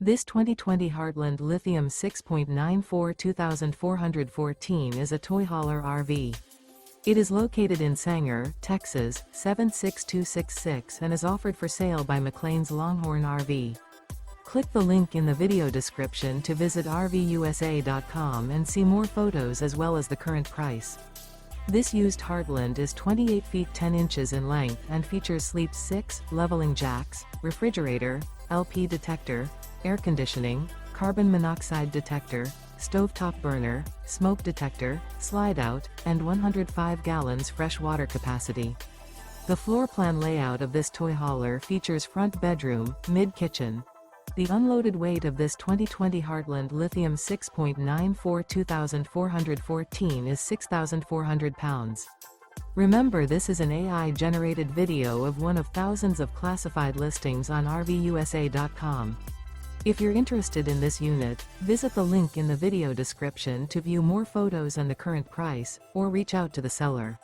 This 2020 Heartland Lithium 6.94 2414 is a toy hauler RV. It is located in Sanger, Texas, 76266 and is offered for sale by McClain's Longhorn RV. Click the link in the video description to visit RVUSA.com and see more photos as well as the current price. This used Heartland is 28 feet 10 inches in length and features sleep 6, leveling jacks, refrigerator, LP detector, air conditioning, carbon monoxide detector, stovetop burner, smoke detector, slide-out, and 105 gallons fresh water capacity. The floor plan layout of this toy hauler features front bedroom, mid-kitchen. The unloaded weight of this 2020 Heartland Lithium 6.94 2414 is 6,400 pounds. Remember, this is an AI-generated video of one of thousands of classified listings on RVUSA.com. If you're interested in this unit, visit the link in the video description to view more photos and the current price, or reach out to the seller.